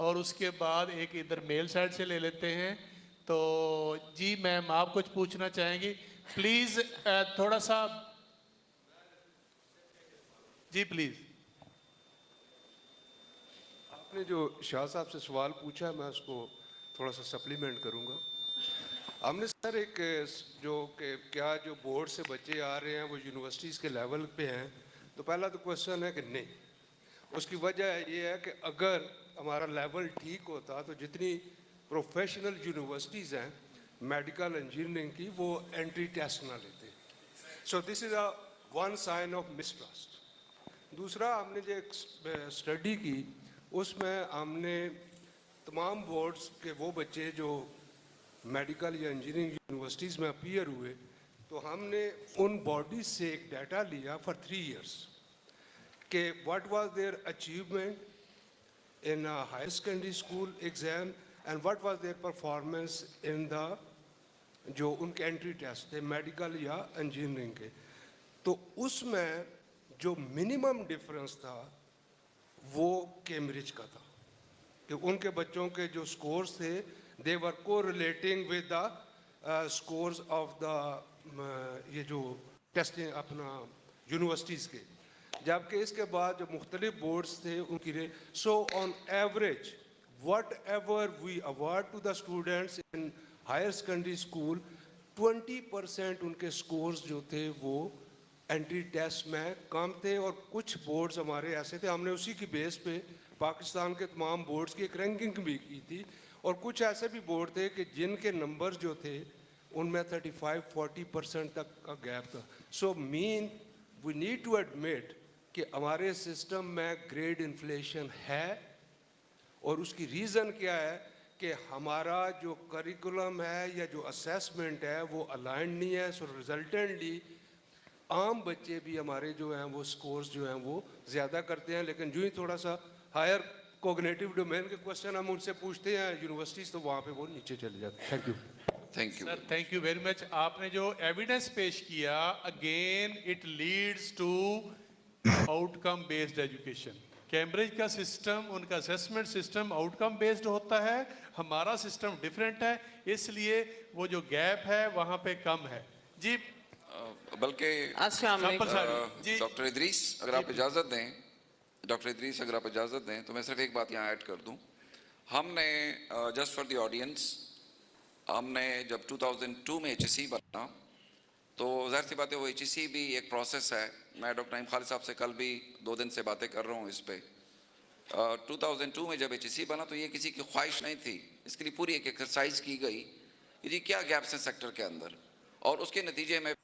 اور اس کے بعد ایک ادھر میل سائڈ سے لے لیتے ہیں. تو جی میم آپ کچھ پوچھنا چاہیں گی پلیز تھوڑا سا جی پلیز. آپ نے جو شاہ صاحب سے سوال پوچھا میں اس کو تھوڑا سا سپلیمنٹ کروں گا. ہم نے سر ایک جو کہ کیا جو بورڈ سے بچے آ رہے ہیں وہ یونیورسٹیز کے لیول پہ ہیں, تو پہلا تو کوشچن ہے کہ نہیں. اس کی وجہ یہ ہے کہ اگر ہمارا لیول ٹھیک ہوتا تو جتنی پروفیشنل یونیورسٹیز ہیں میڈیکل انجینئرنگ کی وہ انٹری ٹیسٹ نہ لیتے. So this is one sign of mistrust. دوسرا ہم نے جو ایک اسٹڈی کی اس میں ہم نے تمام بورڈز کے وہ بچے جو میڈیکل یا انجینئرنگ یونیورسٹیز میں اپیئر ہوئے تو ہم نے ان باڈیز سے ایک ڈیٹا لیا فار 3 ایئرس کہ what was their achievement in higher secondary school exam and what was their performance in the جو ان کے انٹری ٹیسٹ تھے میڈیکل یا انجینئرنگ کے. تو اس میں جو منیمم ڈفرینس تھا وہ کیمبرج کا تھا کہ ان کے بچوں کے جو سکورز تھے they were correlating with the scores of the یہ جو ٹیسٹنگ اپنا یونیورسٹیز کے, جبکہ اس کے بعد جو مختلف بورڈز تھے ان کی so on average whatever we award to the students in higher secondary school 20% ان کے سکورز جو تھے وہ انٹری ٹیسٹ میں کم تھے. اور کچھ بورڈز ہمارے ایسے تھے ہم نے اسی کی بیس پہ پاکستان کے تمام بورڈز کی ایک رینکنگ بھی کی تھی, اور کچھ ایسے بھی بورڈ تھے کہ جن کے نمبر جو تھے ان میں 35-40% تک کا گیپ تھا. سو وی نیڈ ٹو ایڈمٹ کہ ہمارے سسٹم میں گریڈ انفلیشن ہے, اور اس کی ریزن کیا ہے کہ ہمارا جو کریکولم ہے یا جو اسیسمنٹ ہے وہ الائنڈ نہیں ہے. سو ریزلٹنٹلی عام بچے بھی ہمارے جو ہیں وہ سکورز جو ہیں وہ زیادہ کرتے ہیں, لیکن جو ہی تھوڑا سا ہائر کوگنیٹو ڈومین کے کوشچن ہم ان سے پوچھتے ہیں یونیورسٹیز تو وہاں پہ وہ نیچے چلے جاتے ہیں. Thank you sir thank you very much. آپ نے جو ایویڈنس پیش کیا again it leads to outcome based education. Cambridge کا سسٹم ان کا assessment system outcome based ہوتا ہے, ہمارا سسٹم ڈفرینٹ ہے, اس لیے وہ جو گیپ ہے وہاں پہ کم ہے. جی بلکہ السلام علیکم ڈاکٹر ادریس اگر آپ اجازت دیں اگر آپ اجازت دیں تو میں صرف ایک بات یہاں ایڈ کر دوں. ہم نے جسٹ فار دی آڈینس ہم نے جب 2002 میں ایچ ایس سی بنا تو ظاہر سی بات ہے وہ ایچ ایس سی بھی ایک پروسیس ہے. میں ڈاکٹر نعیم خالد صاحب سے کل بھی 2 دن سے باتیں کر رہا ہوں اس پہ. 2002 میں جب ایچ ایس سی بنا تو یہ کسی کی خواہش نہیں تھی, اس کے لیے پوری ایک ایکسرسائز کی گئی کہ جی کیا گیپس ہیں سیکٹر کے اندر, اور اس کے نتیجے میں